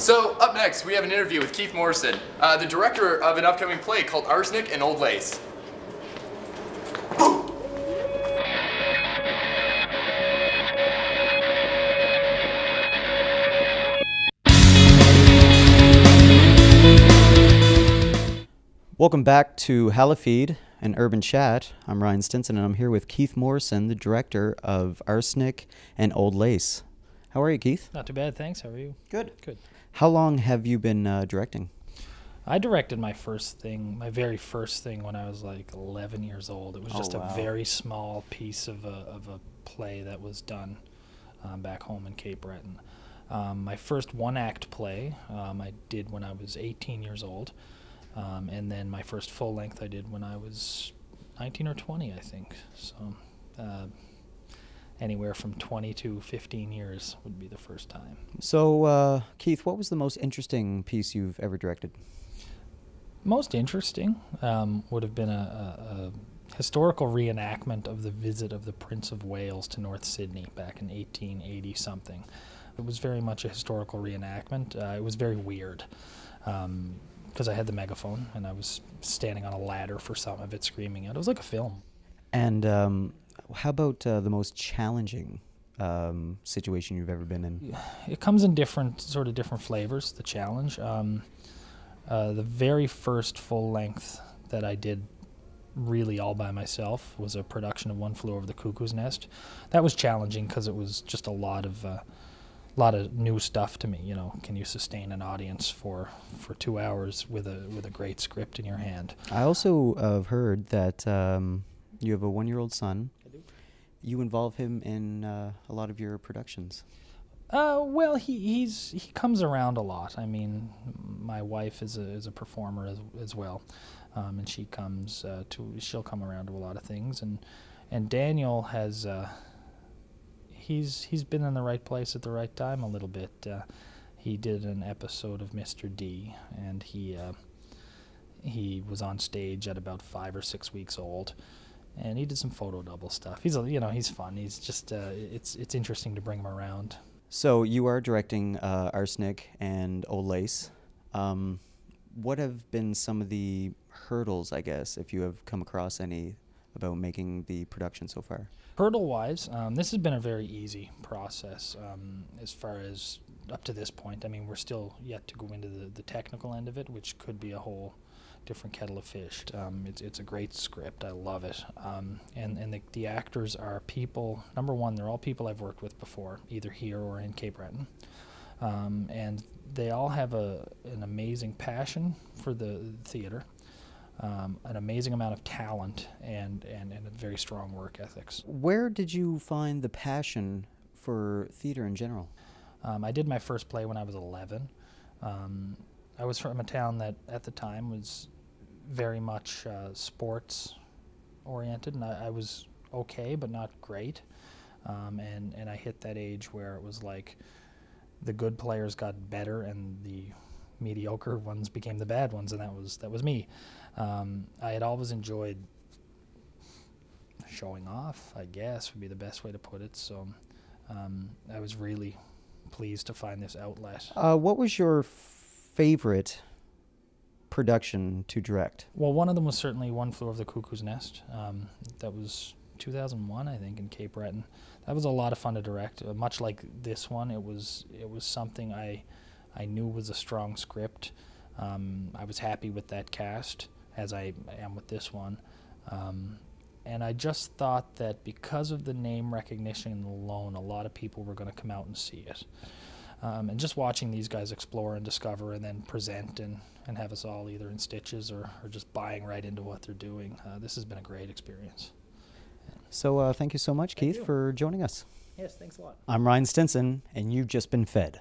So, up next, we have an interview with Keith Morrison, the director of an upcoming play called Arsenic Old Lace. Welcome back to HaliFEED and UrbanChat. I'm Ryan Stinson, and I'm here with Keith Morrison, the director of Arsenic and Old Lace. How are you, Keith? Not too bad, thanks. How are you? Good. Good. How long have you been directing? I directed my very first thing when I was like 11 years old. It was just a very small piece of a play that was done back home in Cape Breton. My first one-act play I did when I was 18 years old. And then my first full length I did when I was 19 or 20, I think. So anywhere from 20 to 15 years would be the first time. So, Keith, what was the most interesting piece you've ever directed? Most interesting would have been a historical reenactment of the visit of the Prince of Wales to North Sydney back in 1880-something. It was very much a historical reenactment. It was very weird. Because I had the megaphone and I was standing on a ladder for some of it, screaming out. It was like a film. And how about the most challenging situation you've ever been in? It comes in different flavors, the challenge. The very first full length that I did really all by myself was a production of One Flew Over the Cuckoo's Nest. That was challenging because it was just a lot of new stuff to me. You know, can you sustain an audience for 2 hours with a great script in your hand? I also have heard that you have a 1-year-old son. I do. You involve him in a lot of your productions. Well, he comes around a lot. I mean, my wife is a performer as well, and she'll come around to a lot of things. And Daniel has. He's been in the right place at the right time a little bit. He did an episode of Mr. D, and he was on stage at about 5 or 6 weeks old, and he did some photo double stuff. He's fun. He's just it's interesting to bring him around. So you are directing Arsenic and Old Lace. What have been some of the hurdles, I guess, if you have come across any, about making the production so far? Hurdle-wise, this has been a very easy process as far as up to this point. I mean, we're still yet to go into the technical end of it, which could be a whole different kettle of fish. It's a great script. I love it. And the actors are people, number one, they're all people I've worked with before, either here or in Cape Breton. And they all have an amazing passion for the theater. An amazing amount of talent and a very strong work ethics. Where did you find the passion for theater in general? I did my first play when I was 11. I was from a town that at the time was very much sports oriented, and I was okay but not great. And I hit that age where it was like the good players got better and the mediocre ones became the bad ones, and that was me. I had always enjoyed showing off, I guess would be the best way to put it, so I was really pleased to find this outlet. What was your favorite production to direct? Well, one of them was certainly One Flew Over the Cuckoo's Nest. That was 2001, I think, in Cape Breton. That was a lot of fun to direct. Much like this one, it was something I knew was a strong script. I was happy with that cast, as I am with this one. And I just thought that because of the name recognition alone, a lot of people were going to come out and see it. And just watching these guys explore and discover and then present and have us all either in stitches or just buying right into what they're doing, this has been a great experience. So thank you so much, Keith, for joining us. Yes, thanks a lot. I'm Ryan Stinson, and you've just been fed.